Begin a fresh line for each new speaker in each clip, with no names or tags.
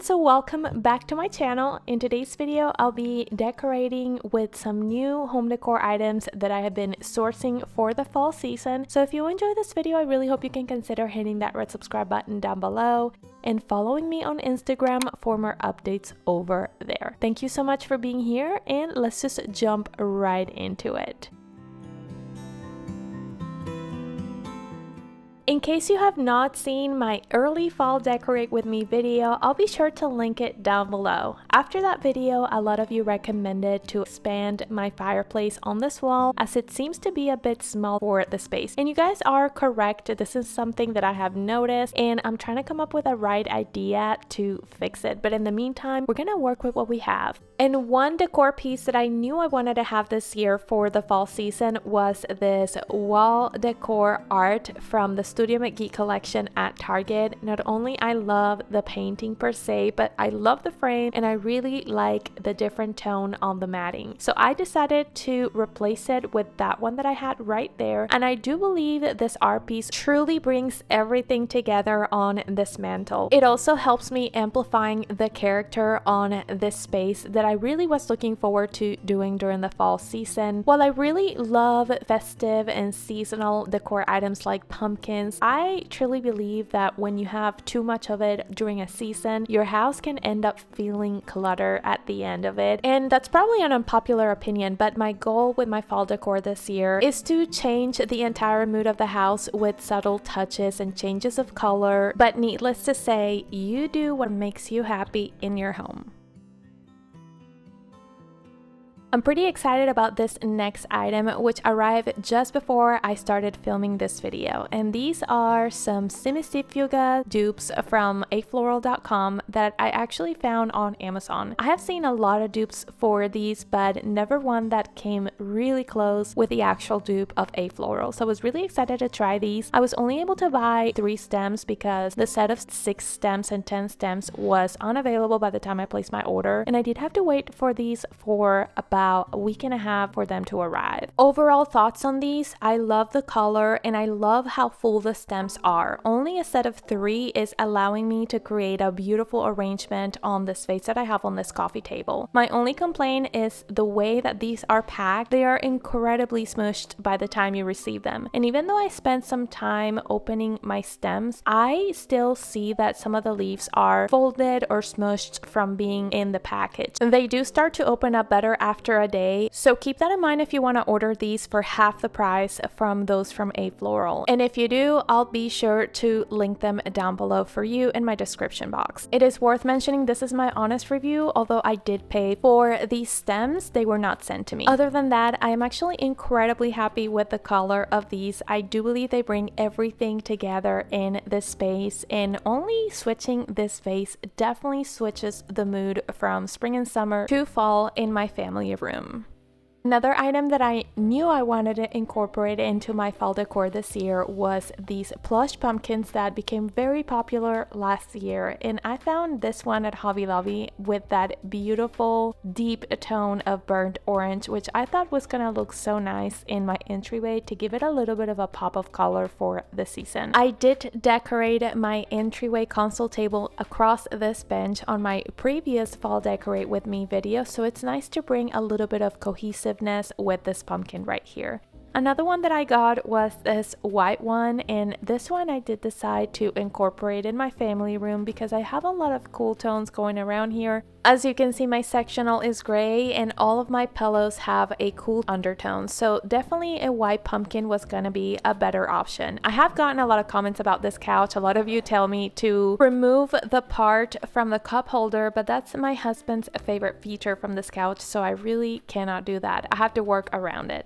everyone, so welcome back to my channel. In today's video, I'll be decorating with some new home decor items that I have been sourcing for the fall season. So if you enjoy this video, I really hope you can consider hitting that red subscribe button down below and following me on Instagram for more updates over there. Thank you so much for being here, and let's just jump right into it. In case you have not seen my early fall decorate with me video, I'll be sure to link it down below. After that video, a lot of you recommended to expand my fireplace on this wall as it seems to be a bit small for the space. And you guys are correct, this is something that I have noticed and I'm trying to come up with a right idea to fix it. But in the meantime, we're gonna work with what we have. And one decor piece that I knew I wanted to have this year for the fall season was this wall decor art from the Studio McGee collection at Target. Not only I love the painting per se, but I love the frame and I really like the different tone on the matting. So I decided to replace it with that one that I had right there. And I do believe that this art piece truly brings everything together on this mantle. It also helps me amplifying the character on this space that I really was looking forward to doing during the fall season. While I really love festive and seasonal decor items like pumpkins, I truly believe that when you have too much of it during a season, your house can end up feeling cluttered at the end of it. And that's probably an unpopular opinion, but my goal with my fall decor this year is to change the entire mood of the house with subtle touches and changes of color. But needless to say, you do what makes you happy in your home. I'm pretty excited about this next item, which arrived just before I started filming this video. And these are some Semicifuga dupes from afloral.com that I actually found on Amazon. I have seen a lot of dupes for these, but never one that came really close with the actual dupe of Afloral. So I was really excited to try these. I was only able to buy 3 stems because the set of 6 stems and 10 stems was unavailable by the time I placed my order. And I did have to wait for these for about a week and a half for them to arrive. Overall thoughts on these: I love the color and I love how full the stems are. Only a set of 3 is allowing me to create a beautiful arrangement on the space that I have on this coffee table. My only complaint is the way that these are packed. They are incredibly smushed by the time you receive them. And even though I spent some time opening my stems, I still see that some of the leaves are folded or smushed from being in the package. And they do start to open up better after a day, so keep that in mind if you want to order these for half the price from those from Afloral. And if you do, I'll be sure to link them down below for you in my description box. It is worth mentioning this is my honest review, although I did pay for these stems, they were not sent to me. Other than that, I am actually incredibly happy with the color of these. I do believe they bring everything together in this space, and only switching this vase definitely switches the mood from spring and summer to fall in my family room. Another item that I knew I wanted to incorporate into my fall decor this year was these plush pumpkins that became very popular last year, and I found this one at Hobby Lobby with that beautiful deep tone of burnt orange, which I thought was gonna look so nice in my entryway to give it a little bit of a pop of color for the season. I did decorate my entryway console table across this bench on my previous fall decorate with me video, so it's nice to bring a little bit of cohesive with this pumpkin right here. Another one that I got was this white one, and this one I did decide to incorporate in my family room because I have a lot of cool tones going around here. As you can see, my sectional is gray and all of my pillows have a cool undertone, so definitely a white pumpkin was gonna be a better option. I have gotten a lot of comments about this couch. A lot of you tell me to remove the part from the cup holder, but that's my husband's favorite feature from this couch, so I really cannot do that. I have to work around it.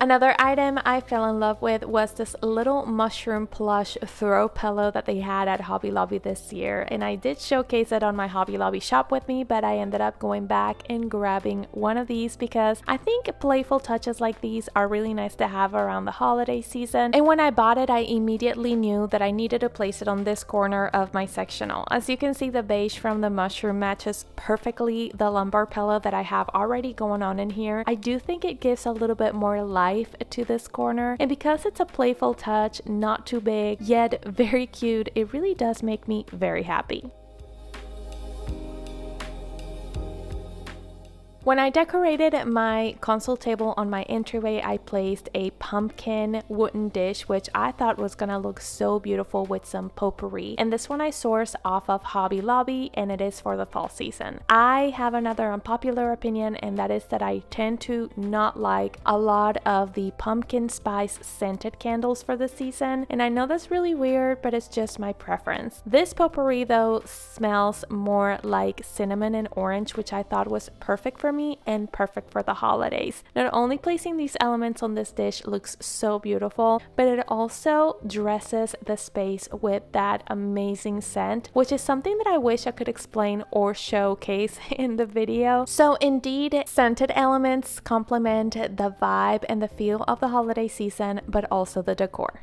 Another item I fell in love with was this little mushroom plush throw pillow that they had at Hobby Lobby this year, and I did showcase it on my Hobby Lobby shop with me, but I ended up going back and grabbing one of these because I think playful touches like these are really nice to have around the holiday season. And when I bought it, I immediately knew that I needed to place it on this corner of my sectional. As you can see, the beige from the mushroom matches perfectly the lumbar pillow that I have already going on in here. I do think it gives a little bit more light life to this corner, and because it's a playful touch, not too big, yet very cute, it really does make me very happy. When I decorated my console table on my entryway, I placed a pumpkin wooden dish, which I thought was gonna look so beautiful with some potpourri. And this one I sourced off of Hobby Lobby, and it is for the fall season. I have another unpopular opinion, and that is that I tend to not like a lot of the pumpkin spice scented candles for the season. And I know that's really weird, but it's just my preference. This potpourri though smells more like cinnamon and orange, which I thought was perfect for me and perfect for the holidays. Not only placing these elements on this dish looks so beautiful, but it also dresses the space with that amazing scent, which is something that I wish I could explain or showcase in the video. So indeed, scented elements complement the vibe and the feel of the holiday season, but also the decor.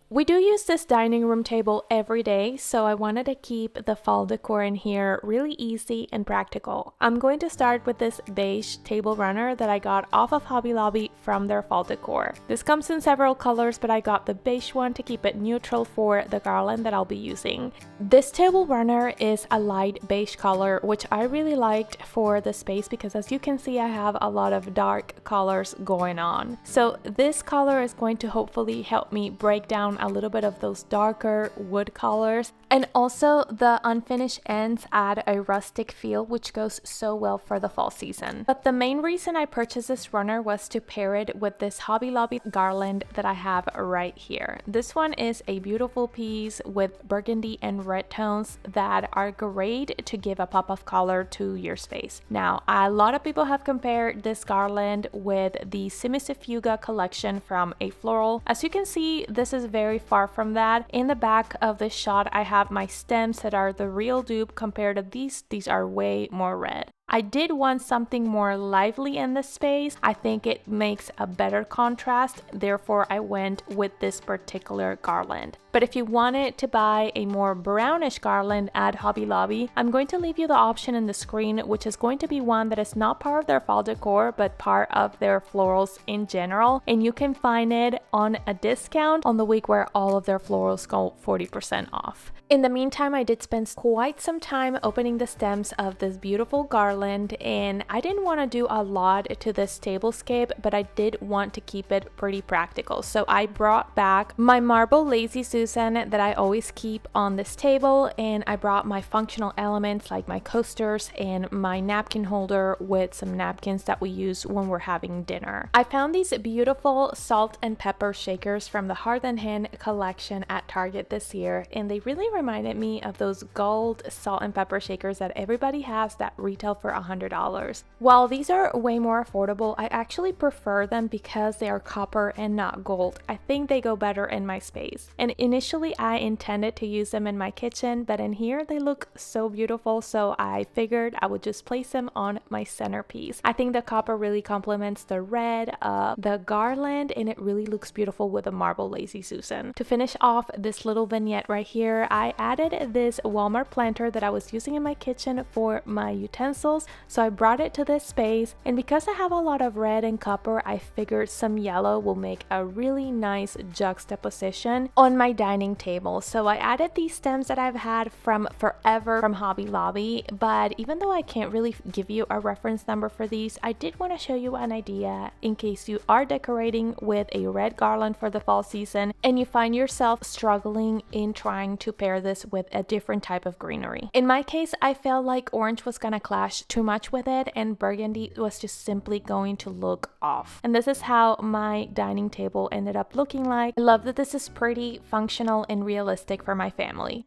We do use this dining room table every day, so I wanted to keep the fall decor in here really easy and practical. I'm going to start with this beige table runner that I got off of Hobby Lobby from their fall decor. This comes in several colors, but I got the beige one to keep it neutral for the garland that I'll be using. This table runner is a light beige color, which I really liked for the space because as you can see, I have a lot of dark colors going on. So this color is going to hopefully help me break down a little bit of those darker wood colors, and also the unfinished ends add a rustic feel, which goes so well for the fall season. But the main reason I purchased this runner was to pair it with this Hobby Lobby garland that I have right here. This one is a beautiful piece with burgundy and red tones that are great to give a pop of color to your space. Now, a lot of people have compared this garland with the Semicifuga collection from A Floral. As you can see, this is very far from that. In the back of this shot, I have my stems that are the real dupe compared to these. These are way more red. I did want something more lively in the space. I think it makes a better contrast, therefore I went with this particular garland. But if you wanted to buy a more brownish garland at Hobby Lobby, I'm going to leave you the option in the screen, which is going to be one that is not part of their fall decor, but part of their florals in general. And you can find it on a discount on the week where all of their florals go 40% off. In the meantime, I did spend quite some time opening the stems of this beautiful garland, and I didn't want to do a lot to this tablescape, but I did want to keep it pretty practical. So I brought back my marble Lazy Susan that I always keep on this table, and I brought my functional elements like my coasters and my napkin holder with some napkins that we use when we're having dinner. I found these beautiful salt and pepper shakers from the Hearth and Hand collection at Target this year, and they really reminded me of those gold salt and pepper shakers that everybody has that retail for $100. While these are way more affordable, I actually prefer them because they are copper and not gold. I think they go better in my space. And initially I intended to use them in my kitchen, but in here they look so beautiful, so I figured I would just place them on my centerpiece. I think the copper really complements the red of the garland, and it really looks beautiful with a marble Lazy Susan. To finish off this little vignette right here, I added this Walmart planter that I was using in my kitchen for my utensils, so I brought it to this space, and because I have a lot of red and copper, I figured some yellow will make a really nice juxtaposition on my dining table. So I added these stems that I've had from forever from Hobby Lobby, but even though I can't really give you a reference number for these, I did want to show you an idea in case you are decorating with a red garland for the fall season and you find yourself struggling in trying to pair this with a different type of greenery. In my case, I felt like orange was gonna clash too much with it and burgundy was just simply going to look off. And this is how my dining table ended up looking like. I love that this is pretty functional and realistic for my family.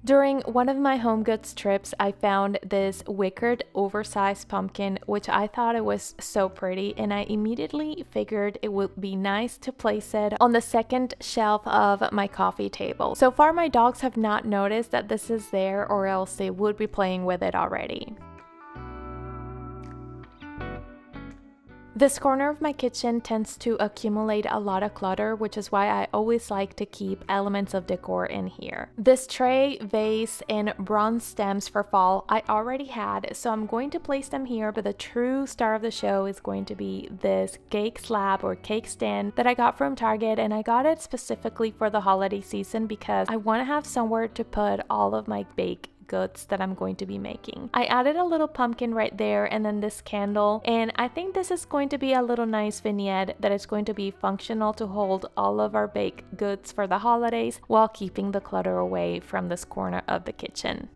During one of my home goods trips, I found this wickered oversized pumpkin, which I thought it was so pretty, and I immediately figured it would be nice to place it on the second shelf of my coffee table. So far, my dogs have not noticed that this is there, or else they would be playing with it already. This corner of my kitchen tends to accumulate a lot of clutter, which is why I always like to keep elements of decor in here. This tray, vase, and bronze stems for fall I already had, so I'm going to place them here, but the true star of the show is going to be this cake slab or cake stand that I got from Target, and I got it specifically for the holiday season because I want to have somewhere to put all of my baked goods that I'm going to be making. I added a little pumpkin right there and then this candle, and I think this is going to be a little nice vignette that is going to be functional to hold all of our baked goods for the holidays while keeping the clutter away from this corner of the kitchen.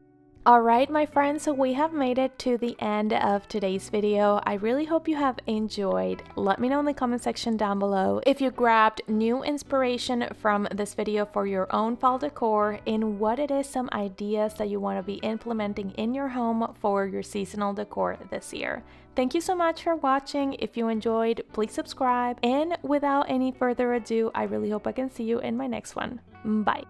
Alright my friends, so we have made it to the end of today's video. I really hope you have enjoyed. Let me know in the comment section down below if you grabbed new inspiration from this video for your own fall decor and what it is some ideas that you want to be implementing in your home for your seasonal decor this year. Thank you so much for watching. If you enjoyed, please subscribe, and without any further ado, I really hope I can see you in my next one. Bye!